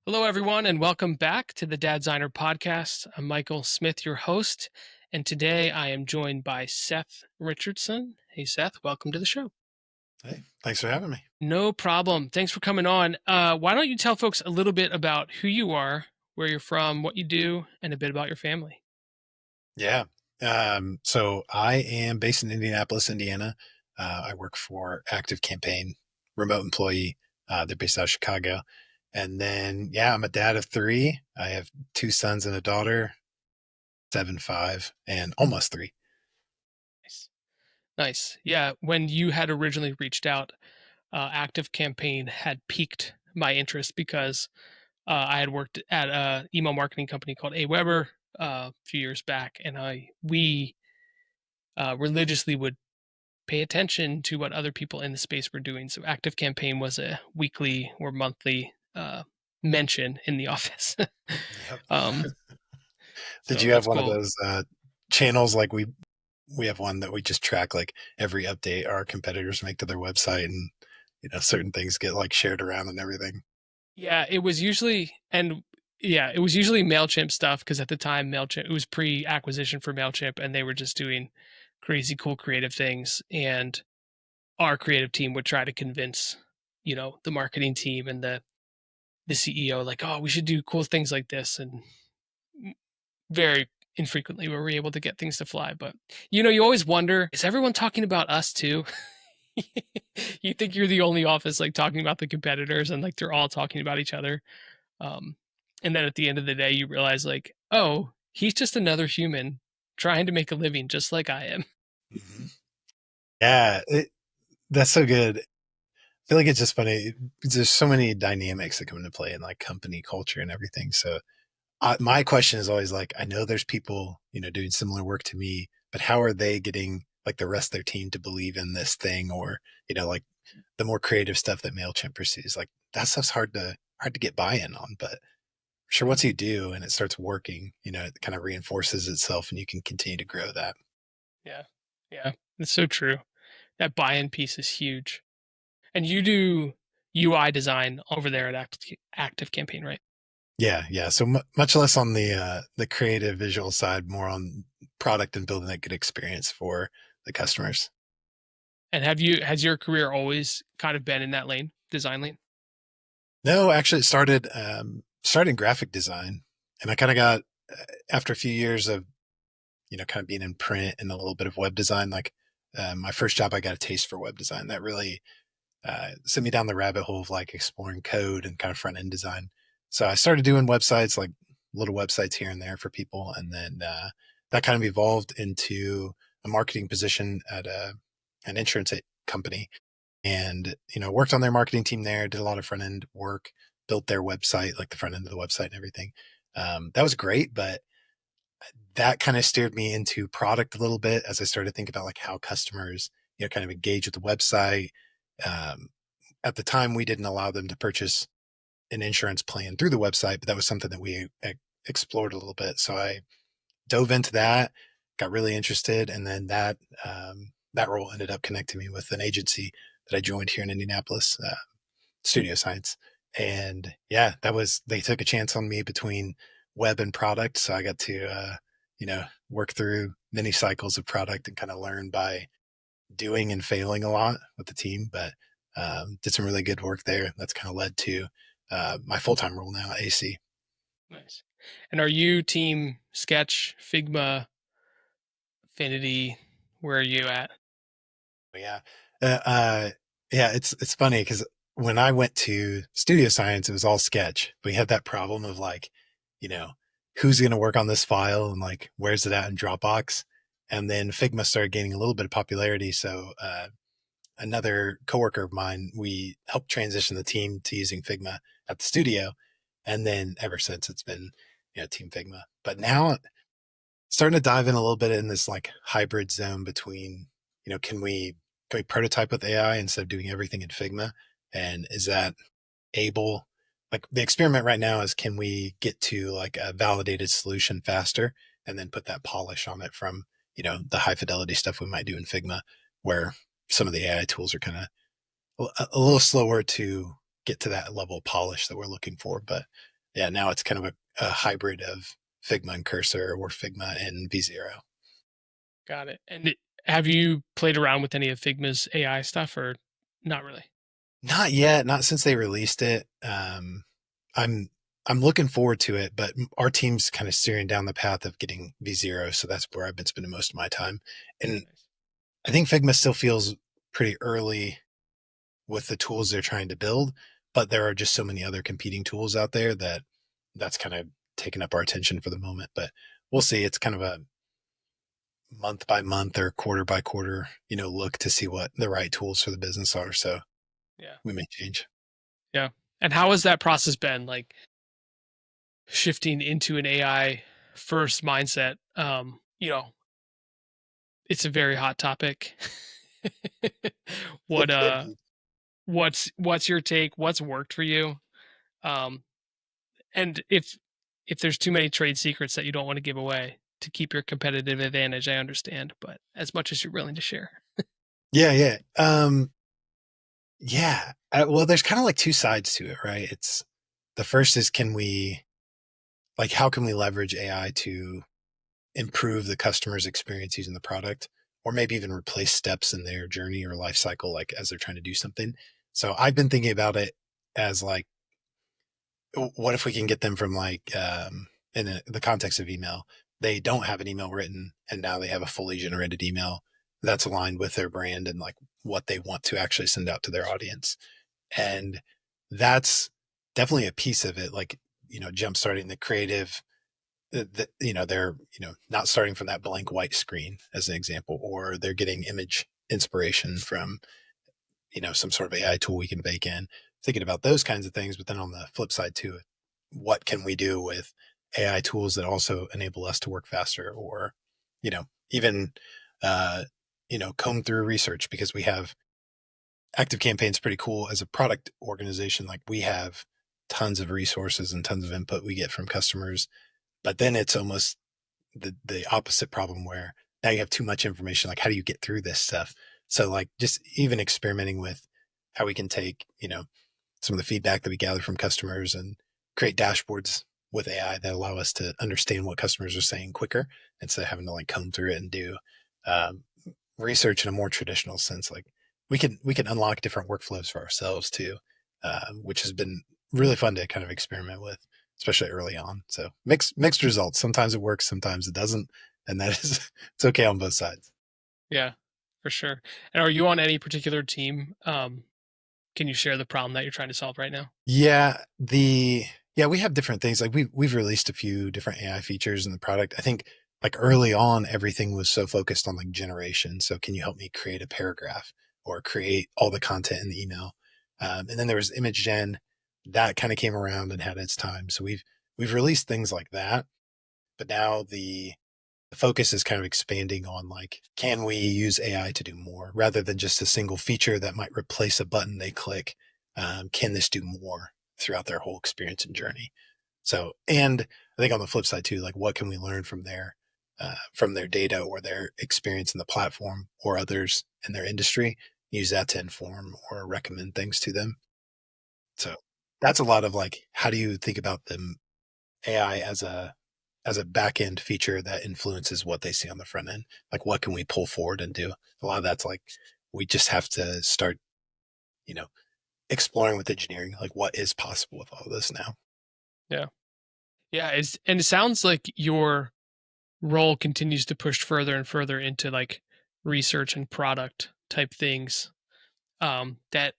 Hello, everyone, and welcome back to the Dadsigner podcast. I'm Michael Smith, your host, and today I am joined by Seth Richardson. Hey, Seth, welcome to the show. Hey, thanks for having me. No problem. Thanks for coming on. Why don't you tell folks a little bit about who you are, where you're from, what you do, and a bit about your family? Yeah. So I am based in Indianapolis, Indiana. I work for ActiveCampaign, remote employee. They're based out of Chicago. And then, yeah, I'm a dad of three. I have two sons and a daughter, 7, 5, and almost 3. Nice. Nice. Yeah, when you had originally reached out, Active Campaign had piqued my interest because I had worked at a email marketing company called AWeber a few years back, and we religiously would pay attention to what other people in the space were doing. So Active Campaign was a weekly or monthly mention in the office. Yep. um, Did so you have that's one of cool. those channels like we have one that we just track like every update our competitors make to their website and certain things get like shared around and everything. Yeah, it was usually and yeah, it was usually Mailchimp stuff because at the time Mailchimp it was pre-acquisition for Mailchimp, and they were just doing crazy cool creative things, and our creative team would try to convince the marketing team and the CEO like, oh, we should do cool things like this, and very infrequently were we able to get things to fly. But you always wonder, is everyone talking about us too? You think you're the only office like talking about the competitors, and like they're all talking about each other. Um, and then at the end of the day, you realize like, oh, he's just another human trying to make a living just like I am. Mhm. Yeah, that's so good. I feel like it's just funny. There's so many dynamics that come into play in like company culture and everything. So my question is always like, I know there's people, doing similar work to me, but how are they getting like the rest of their team to believe in this thing or, like the more creative stuff that MailChimp pursues? Like that stuff's hard to get buy-in on, but sure once you do and it starts working, it kind of reinforces itself and you can continue to grow that. Yeah, yeah, it's so true. That buy-in piece is huge. And you do UI design over there at Active Campaign, right? Yeah, yeah. So much less on the creative visual side, more on product and building that good experience for the customers. And has your career always kind of been in that lane, design lane? No, actually, it started in graphic design, and I kind of got after a few years of kind of being in print and a little bit of web design. Like my first job, I got a taste for web design that really sent me down the rabbit hole of like exploring code and kind of front end design. So I started doing websites, like little websites here and there for people, and then that kind of evolved into a marketing position at an insurance company, and worked on their marketing team there. Did a lot of front end work, built their website, like the front end of the website and everything. That was great, but that kind of steered me into product a little bit as I started to think about like how customers kind of engage with the website. Um, at the time, we didn't allow them to purchase an insurance plan through the website, but that was something that we explored a little bit. So I dove into that, got really interested, and then that role ended up connecting me with an agency that I joined here in Indianapolis, Studio Science. And yeah, they took a chance on me between web and product, so I got to work through many cycles of product and kind of learn by doing and failing a lot with the team, but did some really good work there. That's kind of led to my full time role now at AC. Nice. And are you team Sketch, Figma, Affinity? Where are you at? Yeah, uh, uh, yeah. It's funny because when I went to Studio Science, it was all Sketch. We had that problem of like, you know, who's going to work on this file and like where's it at in Dropbox. And then Figma started gaining a little bit of popularity, so another coworker of mine, we helped transition the team to using Figma at the studio. And then ever since it's been, Team Figma. But now starting to dive in a little bit in this like hybrid zone between, can we prototype with AI instead of doing everything in Figma? And is that able, like the experiment right now is can we get to like a validated solution faster and then put that polish on it from, the high fidelity stuff we might do in Figma, where some of the AI tools are kind of a little slower to get to that level of polish that we're looking for. But yeah, now it's kind of a hybrid of Figma and Cursor or Figma and V0. Got it. And have you played around with any of Figma's AI stuff or not really? Not yet, not since they released it. I'm I'm looking forward to it, but our team's kind of steering down the path of getting V0, so that's where I've been spending most of my time. And Nice. I think Figma still feels pretty early with the tools they're trying to build, but there are just so many other competing tools out there that that's kind of taken up our attention for the moment. But we'll see. It's kind of a month by month or quarter by quarter, look to see what the right tools for the business are. So Yeah. we may change. Yeah. And how has that process been like shifting into an AI first mindset? It's a very hot topic. It what could be. what's your take? What's worked for you? Um and if there's too many trade secrets that you don't want to give away to keep your competitive advantage, I understand, but as much as you're willing to share. Yeah, yeah. Yeah. Well, there's kind of like two sides to it, right? It's the first is how can we leverage AI to improve the customer's experience using the product, or maybe even replace steps in their journey or life cycle, like as they're trying to do something. So I've been thinking about it as like, what if we can get them from in the context of email, they don't have an email written and now they have a fully generated email that's aligned with their brand and like what they want to actually send out to their audience. And that's definitely a piece of it. Like, jump starting the creative, they're, not starting from that blank white screen as an example, or they're getting image inspiration from, some sort of AI tool we can bake in, thinking about those kinds of things. But then on the flip side too, what can we do with AI tools that also enable us to work faster, or, even, uh, comb through research, because we have ActiveCampaign's pretty cool as a product organization. Like, we have tons of resources and tons of input we get from customers, but then it's almost the opposite problem where now you have too much information. Like, how do you get through this stuff? So like just even experimenting with how we can take, some of the feedback that we gather from customers and create dashboards with AI that allow us to understand what customers are saying quicker instead of having to like comb through it and do um, research in a more traditional sense. Like, we can unlock different workflows for ourselves too, which has been really fun to kind of experiment with, especially early on. So mixed results. Sometimes it works, sometimes it doesn't, and that is it's okay on both sides. Yeah, for sure. And are you on any particular team? Can you share the problem that you're trying to solve right now? Yeah, we have different things. Like, we've released a few different AI features in the product. I think like early on, everything was so focused on like generation. So can you help me create a paragraph or create all the content in the email? And then there was image gen that kind of came around and had its time. So we've released things like that, but now the focus is kind of expanding on like, can we use AI to do more rather than just a single feature that might replace a button they click? Can this do more throughout their whole experience and journey? So, and I think on the flip side too, like, what can we learn from their data or their experience in the platform or others in their industry? Use that to inform or recommend things to them. So that's a lot of like, how do you think about them AI as a back end feature that influences what they see on the front end? Like, what can we pull forward and do? A lot of that's like, we just have to start, you know, exploring with engineering, like what is possible with all of this now. Yeah. Yeah, and it sounds like your role continues to push further and further into like research and product type things that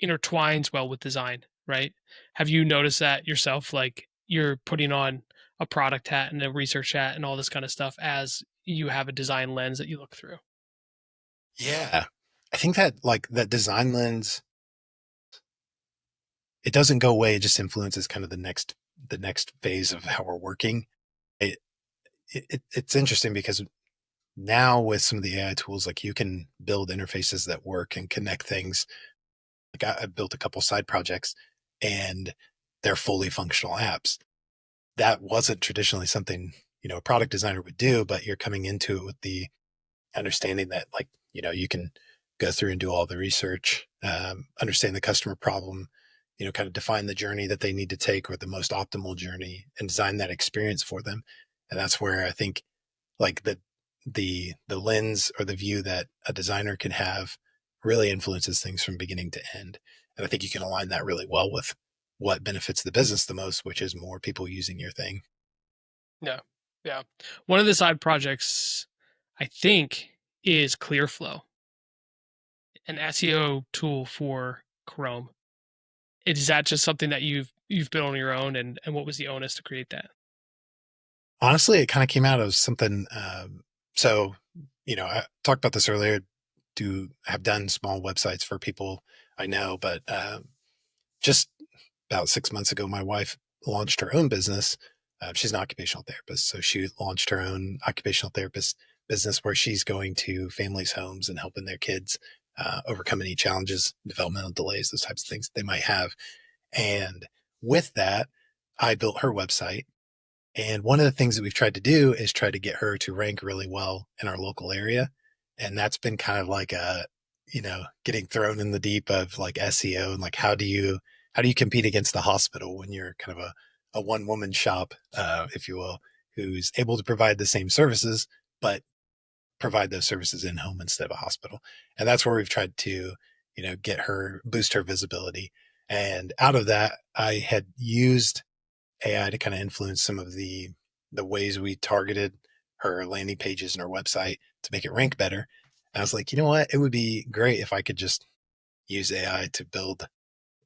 intertwines well with design, right? Have you noticed that yourself? Like you're putting on a product hat and a research hat and all this kind of stuff as you have a design lens that you look through. Yeah. I think that like that design lens, it doesn't go away. It just influences kind of the next phase of how we're working. It, it's interesting because now with some of the AI tools, like, you can build interfaces that work and connect things. Like, I built a couple side projects and they're fully functional apps. That wasn't traditionally something, a product designer would do, but you're coming into it with the understanding that, like, you can go through and do all the research, understand the customer problem, kind of define the journey that they need to take or the most optimal journey and design that experience for them. And that's where I think like the lens or the view that a designer can have really influences things from beginning to end. And I think you can align that really well with what benefits the business the most, which is more people using your thing. Yeah. Yeah. One of the side projects I think is Clearflow, an SEO tool for Chrome. Is that just something that you've built on your own, and what was the onus to create that? Honestly, it kind of came out of something. So, I talked about this earlier. Do have done small websites for people I know, but just about 6 months ago, my wife launched her own business. She's an occupational therapist, so she launched her own occupational therapist business where she's going to families' homes and helping their kids overcome any challenges, developmental delays, those types of things they might have. And with that, I built her website. And one of the things that we've tried to do is try to get her to rank really well in our local area. And that's been kind of like getting thrown in the deep of like SEO and like how do you compete against the hospital when you're kind of a one woman shop, if you will, who's able to provide the same services, but provide those services in home instead of a hospital. And that's where we've tried to, get her, boost her visibility. And out of that, I had used AI to kind of influence some of the ways we targeted her landing pages and her website to make it rank better. And I was like, you know what? It would be great if I could just use AI to build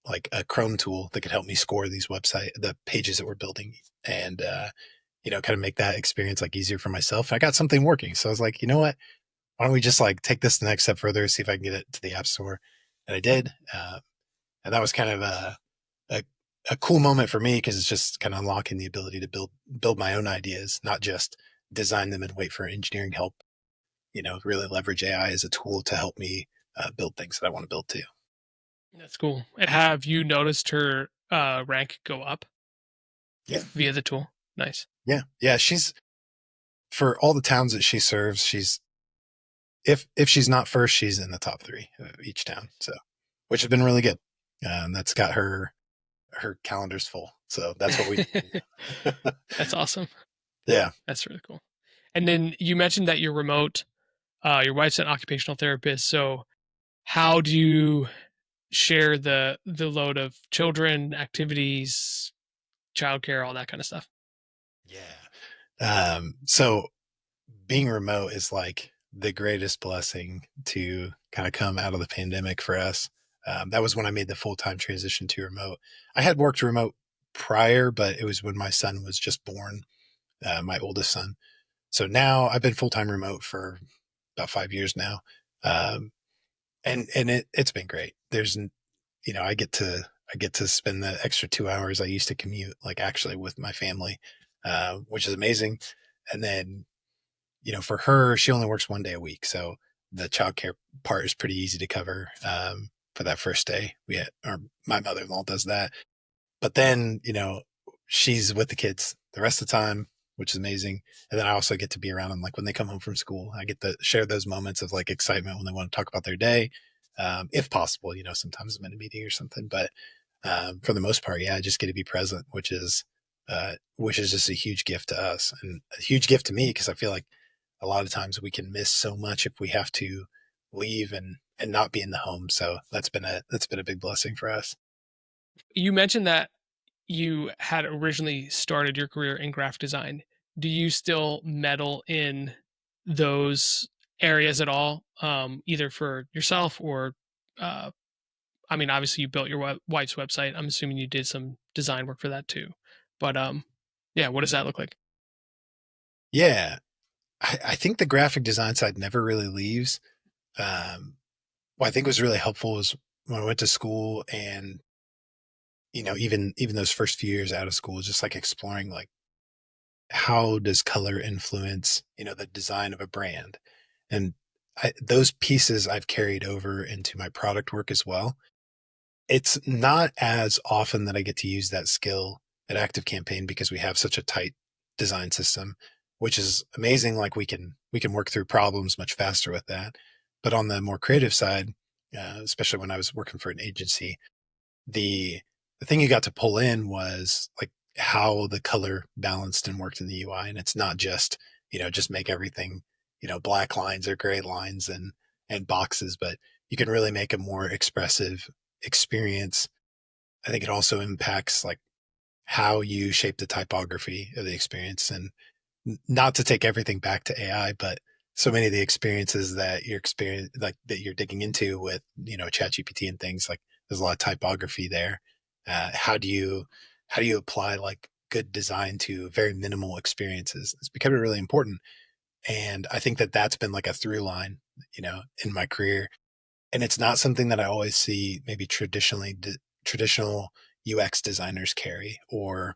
like a Chrome tool that could help me score the pages that we're building and, kind of make that experience like easier for myself. I got something working. So I was like, you know what? Why don't we just like take this the next step further, see if I can get it to the app store. And I did. And that was kind of a, a cool moment for me because it's just kind of unlocking the ability to build my own ideas, not just design them and wait for engineering help. Really leverage AI as a tool to help me build things that I want to build too. That's cool. And have you noticed her rank go up Yeah, via the tool? Nice. yeah, yeah. She's for all the towns that she serves. She's if she's not first, she's in the top three of each town. So, which has been really good. That's got her calendar's full. So that's what we do. That's awesome. Yeah. That's really cool. And then you mentioned that you're remote. Your wife's an occupational therapist. So how do you share the load of children, activities, childcare, all that kind of stuff? Yeah. So being remote is like the greatest blessing to kind of come out of the pandemic for us. That was when I made the full time transition to remote. I had worked remote prior, but it was when my son was just born, my oldest son. So now I've been full time remote for about 5 years now. Um, and it's been great. I get to spend the extra 2 hours I used to commute, like actually with my family, which is amazing. And then, for her, she only works one day a week. So the childcare part is pretty easy to cover, for that first day. Or my mother-in-law does that. But then, she's with the kids the rest of the time, which is amazing. And then I also get to be around them. Like when they come home from school, I get to share those moments of like excitement when they want to talk about their day. If possible, sometimes I'm in a meeting or something, but, for the most part, yeah, I just get to be present, which is just a huge gift to us and a huge gift to me. Cause I feel like a lot of times we can miss so much if we have to leave and not be in the home. So that's been a big blessing for us. You mentioned that you had originally started your career in graphic design. Do you still meddle in those areas at all, either for yourself or, uh, I mean, obviously you built your wife's website. I'm assuming you did some design work for that too. But yeah, what does that look like? Yeah. I think the graphic design side never really leaves. Um, what I think was really helpful was when I went to school and, even those first few years out of school, just like exploring like how does color influence, the design of a brand. And those pieces I've carried over into my product work as well. It's not as often that I get to use that skill at ActiveCampaign because we have such a tight design system, which is amazing. Like we can work through problems much faster with that. But on the more creative side, especially when I was working for an agency, the the thing you got to pull in was like how the color balanced and worked in the UI. And it's not just, just make everything, black lines or gray lines and boxes, but you can really make a more expressive experience. I think it also impacts like how you shape the typography of the experience. And not to take everything back to AI, but so many of the experiences that you're like that you're digging into with, ChatGPT and things like there's a lot of typography there. How do you apply like good design to very minimal experiences? It's becoming really important. And I think that that's been like a through line, in my career, and it's not something that I always see maybe traditional UX designers carry, or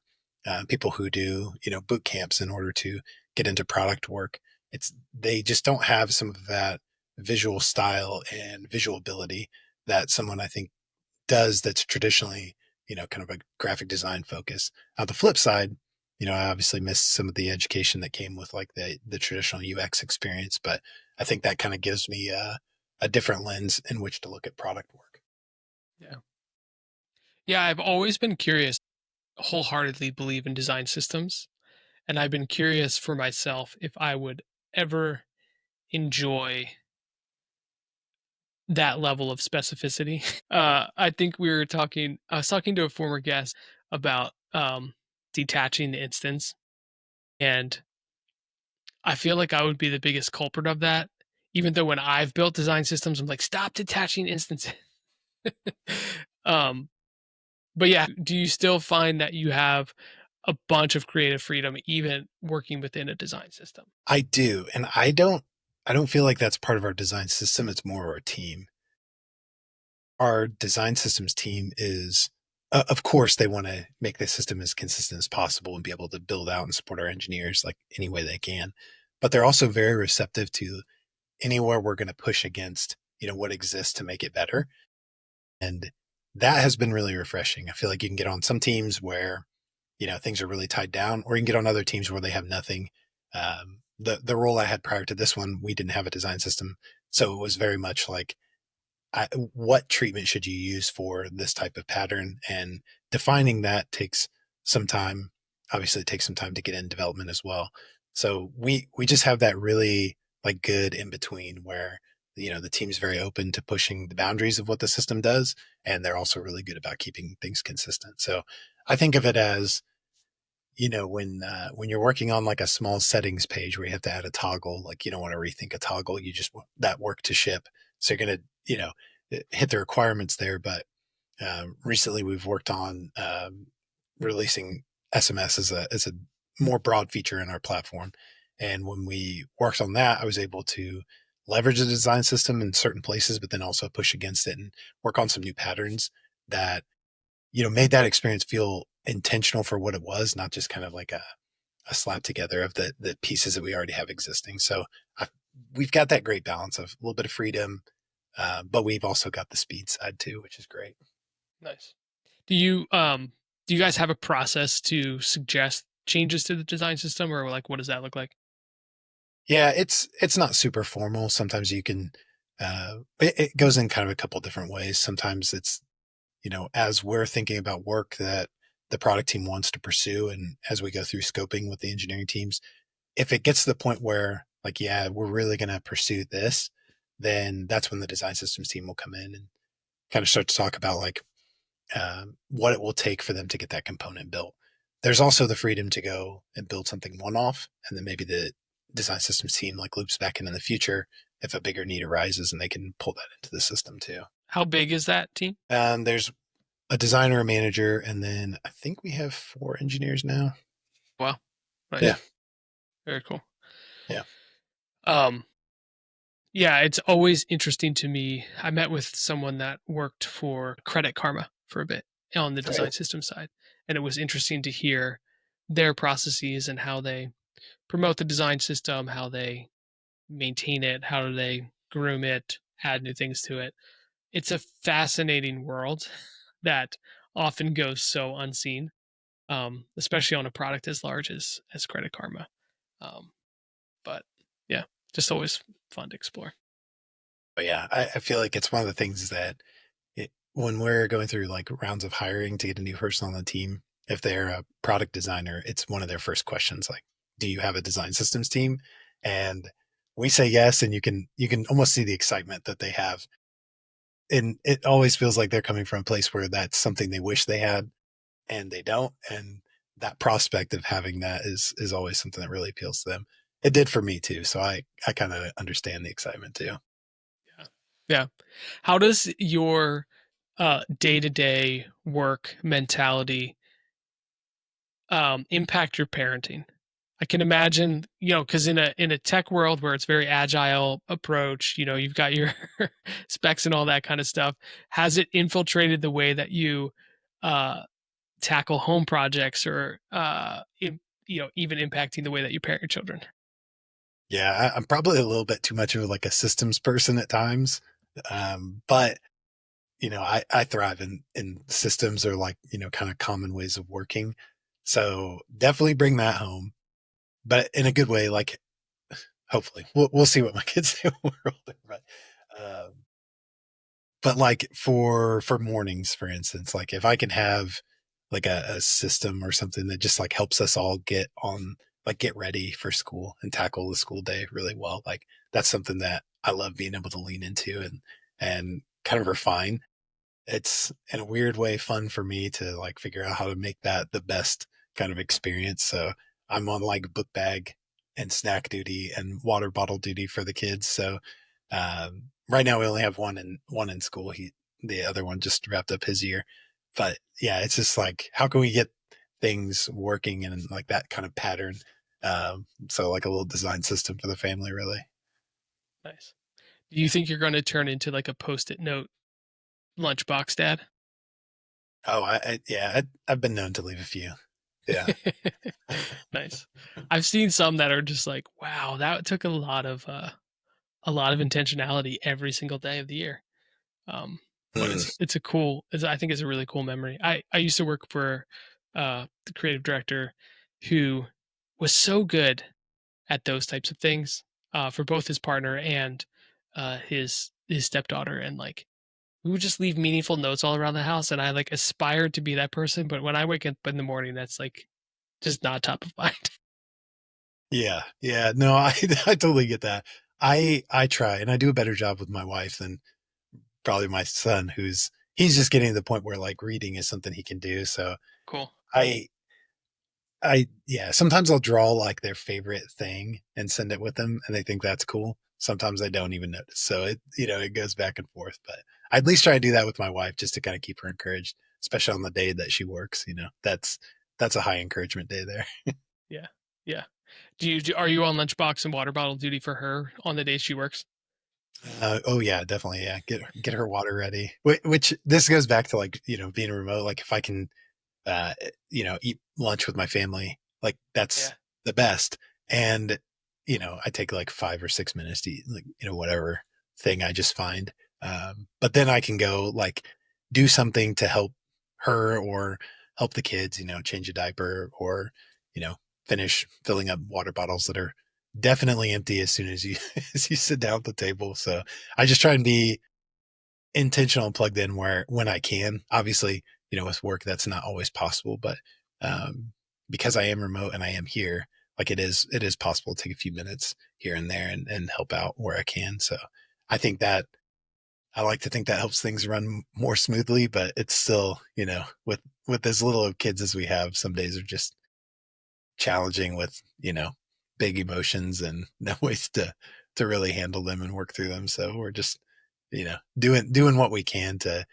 people who do boot camps in order to get into product work. It's they just don't have some of that visual style and visual ability that someone I think does that's traditionally kind of a graphic design focus. On the flip side, I obviously missed some of the education that came with like the traditional UX experience, but I think that kind of gives me a different lens in which to look at product work. Yeah. Yeah, I've always been curious, wholeheartedly believe in design systems, and I've been curious for myself if I would ever enjoy that level of specificity. I think I was talking to a former guest about detaching the instance, and I feel like I would be the biggest culprit of that. Even though when I've built design systems, I'm like, stop detaching instances. um, but yeah, do you still find that you have a bunch of creative freedom even working within a design system? I do, and I don't feel like that's part of our design system. It's more our team. Our design systems team is, of course, they want to make the system as consistent as possible and be able to build out and support our engineers like any way they can. But they're also very receptive to anywhere we're going to push against, what exists to make it better. And that has been really refreshing. I feel like you can get on some teams where, things are really tied down, or you can get on other teams where they have nothing. The role I had prior to this one, we didn't have a design system. So it was very much like, what treatment should you use for this type of pattern? And defining that takes some time. Obviously, it takes some time to get in development as well. So we just have that really like good in between where the team's very open to pushing the boundaries of what the system does, and they're also really good about keeping things consistent. So I think of it as when you're working on like a small settings page where you have to add a toggle, like you don't want to rethink a toggle, you just want that work to ship. So you're going to, hit the requirements there. But recently we've worked on releasing SMS as a more broad feature in our platform. And when we worked on that, I was able to leverage the design system in certain places, but then also push against it and work on some new patterns that made that experience feel intentional for what it was, not just kind of like a slap together of the pieces that we already have existing. So we've got that great balance of a little bit of freedom, but we've also got the speed side too, which is great. Nice. Do you guys have a process to suggest changes to the design system, or like what does that look like? Yeah, it's not super formal. Sometimes you can it goes in kind of a couple different ways. Sometimes it's, as we're thinking about work that the product team wants to pursue, and as we go through scoping with the engineering teams, if it gets to the point where like, yeah, we're really going to pursue this, then that's when the design systems team will come in and kind of start to talk about like what it will take for them to get that component built. There's also the freedom to go and build something one off, and then maybe the design systems team like loops back in the future if a bigger need arises, and they can pull that into the system too. How big is that team? There's a designer, a manager, and then I think we have 4 engineers now. Wow, Yeah, nice, very cool. yeah, Um, yeah, it's always interesting to me. I met with someone that worked for Credit Karma for a bit on the right. design system side, and it was interesting to hear their processes and how they promote the design system, how they maintain it, how do they groom it, add new things to it. It's a fascinating world that often goes so unseen, especially on a product as large as Credit Karma. Um, but yeah, just always fun to explore. But yeah, I feel like it's one of the things that when we're going through like rounds of hiring to get a new person on the team, if they're a product designer, it's one of their first questions like, do you have a design systems team? And we say yes, and you can almost see the excitement that they have. And it always feels like they're coming from a place where that's something they wish they had and they don't. And that prospect of having that is always something that really appeals to them. It did for me too. So I kind of understand the excitement too. Yeah. Yeah. How does your day-to-day work mentality impact your parenting? I can imagine, because in a tech world where it's very agile approach, you've got your specs and all that kind of stuff. Has it infiltrated the way that you uh, tackle home projects, or even impacting the way that you parent your children? Yeah, I'm probably a little bit too much of like a systems person at times. But I thrive in systems or like, kind of common ways of working. So definitely bring that home, but in a good way. Like hopefully we'll see what my kids do when we're older. Um, but like for mornings, for instance, like if I can have like a system or something that just like helps us all get on, like get ready for school and tackle the school day really well. Like that's something that I love being able to lean into and kind of refine. It's in a weird way fun for me to like figure out how to make that the best kind of experience. So I'm on like book bag and snack duty and water bottle duty for the kids. So right now we only have one in school. The other one just wrapped up his year. But yeah, it's just like how can we get things working in like that kind of pattern? So like a little design system for the family, really. Nice. Do you think you're going to turn into like a post-it note lunchbox dad? Oh, I've been known to leave a few. Yeah. Nice. I've seen some that are just like, wow, that took a lot of intentionality every single day of the year. But Mm. I think it's a really cool memory. I used to work for the creative director who was so good at those types of things for both his partner and his stepdaughter, and like we would just leave meaningful notes all around the house, and I like aspired to be that person, but when I wake up in the morning, that's like just not top of mind. Yeah, yeah. No, I totally get that. I try and I do a better job with my wife than probably my son, he's just getting to the point where like reading is something he can do. So Cool. I yeah, sometimes I'll draw like their favorite thing and send it with them and they think that's cool. Sometimes I don't even notice. So it goes back and forth, but I at least try to do that with my wife just to kind of keep her encouraged, especially on the day that she works. That's a high encouragement day there. Yeah. Yeah. Are you on lunchbox and water bottle duty for her on the days she works? Oh yeah, definitely. Yeah. Get her water ready, which this goes back to like, being remote. Like if I can, eat lunch with my family, like that's Yeah. the best. And, I take like 5 or 6 minutes to eat like, whatever thing I just find. But then I can go like do something to help her or help the kids, change a diaper or, you know, finish filling up water bottles that are definitely empty as soon as you as you sit down at the table. So I just try and be intentional and plugged in where when I can. Obviously, with work that's not always possible, but because I am remote and I am here, like it is possible to take a few minutes here and there and help out where I can. So I think that I like to think that helps things run more smoothly, but it's still, with as little of kids as we have, some days are just challenging with, big emotions and no ways to really handle them and work through them. So we're just, doing what we can to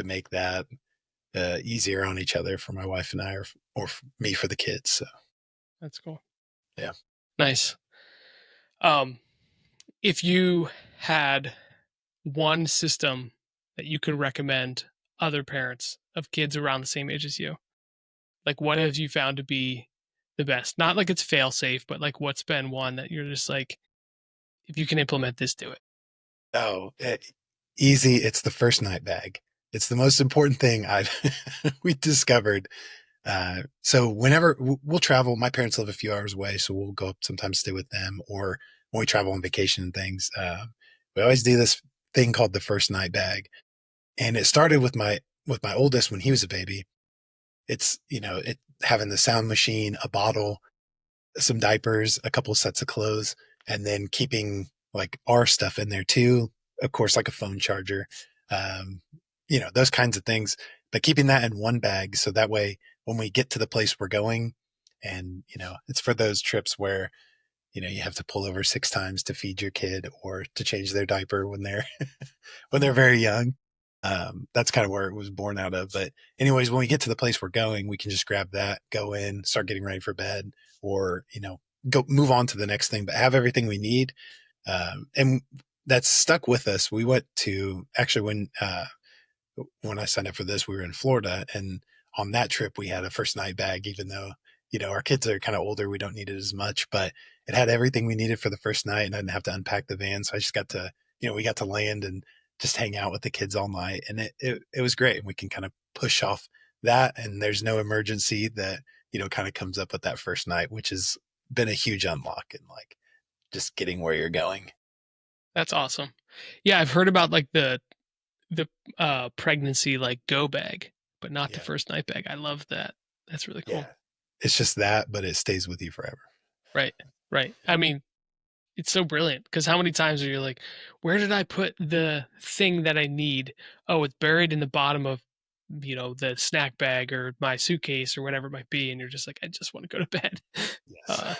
make that easier on each other for my wife and I, or me for the kids. So That's cool. yeah. Nice. Um, if you had one system that you could recommend other parents of kids around the same age as you, like what have you found to be the best? Not like it's fail safe, but like what's been one that you're just like, if you can implement this, do it. Oh, easy. It's the first night bag. It's the most important thing I've we discovered. So whenever we'll travel, my parents live a few hours away, so we'll go up sometimes stay with them, or when we travel on vacation and things. We always do this thing called the first night bag, And it started with my oldest when he was a baby. It's, it having the sound machine, a bottle, some diapers, a couple sets of clothes, and then keeping like our stuff in there too. Of course, like a phone charger, um, those kinds of things. But keeping that in one bag so that way when we get to the place we're going, and it's for those trips where you have to pull over 6 times to feed your kid or to change their diaper when they're when they're very young. That's kind of where it was born out of. But anyways, when we get to the place we're going, we can just grab that, go in, start getting ready for bed, or go move on to the next thing. But have everything we need, and that's stuck with us. We went to actually when I signed up for this, we were in Florida, and on that trip we had a first night bag, even though our kids are kind of older, we don't need it as much, but it had everything we needed for the first night, and I didn't have to unpack the van, so I just got to we got to land and just hang out with the kids all night, and it was great. And we can kind of push off that, and there's no emergency that kind of comes up with that first night, which has been a huge unlock in like just getting where you're going. That's awesome. Yeah, I've heard about like the pregnancy like go bag, but not the Yeah, first night bag. I love that. That's really yeah, cool. it's just that, but it stays with you forever. Right. Right. I mean, it's so brilliant because how many times are you like, where did I put the thing that I need? Oh, it's buried in the bottom of, the snack bag or my suitcase or whatever it might be. And you're just like, I just want to go to bed. Yes. Uh,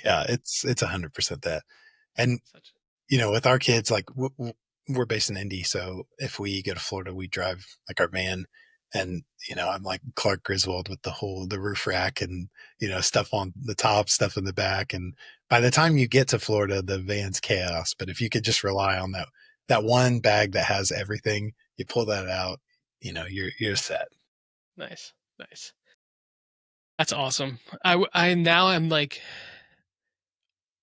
Yeah, it's 100% that. And such, with our kids, like we're based in Indy, so if we go to Florida, we drive like our van, and I'm like Clark Griswold with the roof rack and stuff on the top, stuff in the back, and by the time you get to Florida, the van's chaos. But if you could just rely on that one bag that has everything, you pull that out, you're set. nice. Nice. That's awesome. I now I'm like,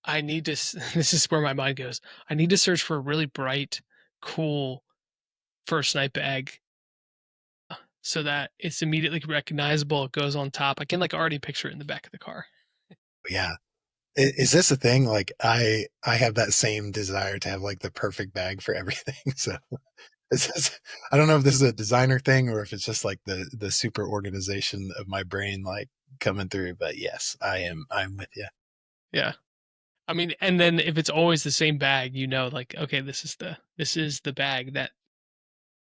I need to, this is where my mind goes. I need to search for a really bright, cool first night bag so that it's immediately recognizable. It goes on top. I can like already picture it in the back of the car. Yeah. Is this a thing? Like I have that same desire to have like the perfect bag for everything. So this is, I don't know if this is a designer thing or if it's just like the super organization of my brain like coming through. But yes, I'm with you. Yeah. I mean, and then if it's always the same bag, like, okay, this is the bag that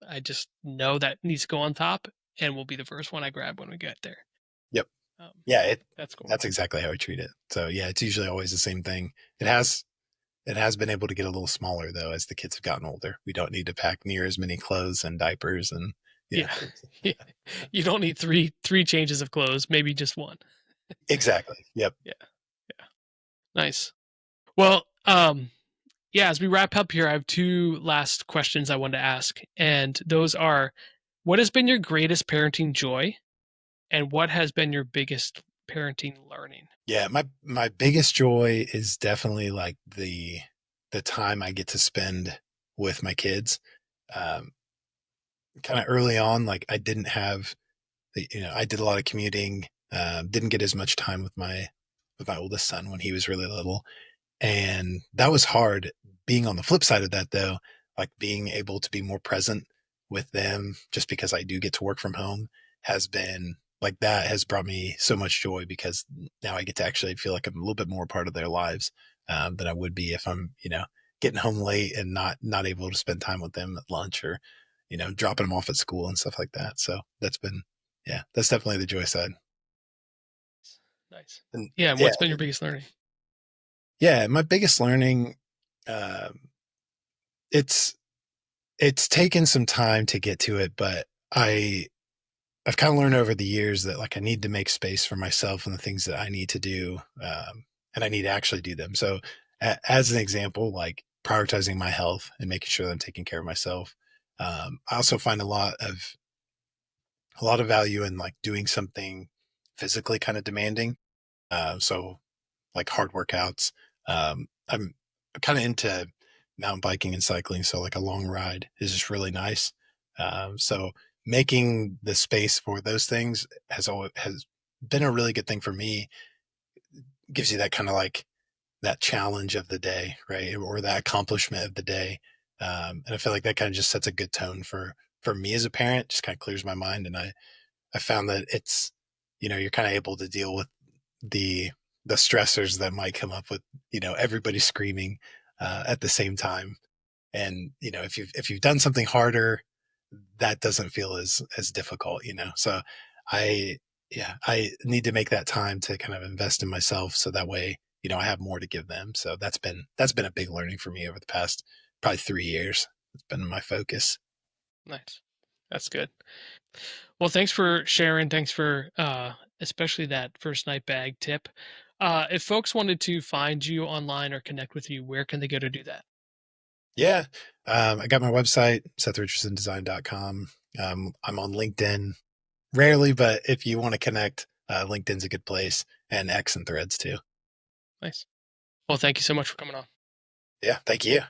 I just know that needs to go on top and will be the first one I grab when we get there. Yep. Um, Yeah. that's cool. That's exactly how I treat it. So yeah, it's usually always the same thing. It has been able to get a little smaller though as the kids have gotten older. We don't need to pack near as many clothes and diapers and Yeah. things like that. You don't need three changes of clothes, maybe just one. Exactly. Yep. Yeah. Yeah. Nice. Well, yeah, as we wrap up here, I have two last questions I wanted to ask. And those are, what has been your greatest parenting joy? And what has been your biggest parenting learning? Yeah, my biggest joy is definitely like the time I get to spend with my kids. Um, Kind of early on, like I didn't have, I did a lot of commuting. Didn't get as much time with my oldest son when he was really little, and that was hard. Being on the flip side of that, though, like being able to be more present with them, just because I do get to work from home, has been like that has brought me so much joy because now I get to actually feel like I'm a little bit more part of their lives than I would be if I'm, getting home late and not able to spend time with them at lunch or, dropping them off at school and stuff like that. So that's been, yeah, that's definitely the joy side. Nice. And Yeah. And yeah, what's been your biggest learning? yeah, my biggest learning, um, it's it's taken some time to get to it, but I've kind of learned over the years that like I need to make space for myself and the things that I need to do, and I need to actually do them. So, as an example, like prioritizing my health and making sure that I'm taking care of myself. I also find a lot of value in like doing something physically kind of demanding. So like hard workouts. I'm kind of into mountain biking and cycling, so like a long ride is just really nice. So making the space for those things has been a really good thing for me. Gives you that kind of like that challenge of the day, right, or that accomplishment of the day, and I feel like that kind of just sets a good tone for me as a parent just kind of clears my mind. And I found that it's, you're kind of able to deal with the the stressors that might come up with, everybody screaming at the same time. And if you've done something harder, that doesn't feel as difficult. So I I need to make that time to kind of invest in myself, so that way I have more to give them. So that's been a big learning for me over the past probably 3 years. It's been my focus. Nice. That's good. Well, thanks for sharing. Thanks for especially that first night bag tip. If folks wanted to find you online or connect with you, where can they go to do that? Yeah. I got my website, SethRichardsonDesign.com. I'm on LinkedIn rarely, but if you want to connect, LinkedIn's a good place, and X and Threads too. Nice. Well, thank you so much for coming on. Yeah. Thank you.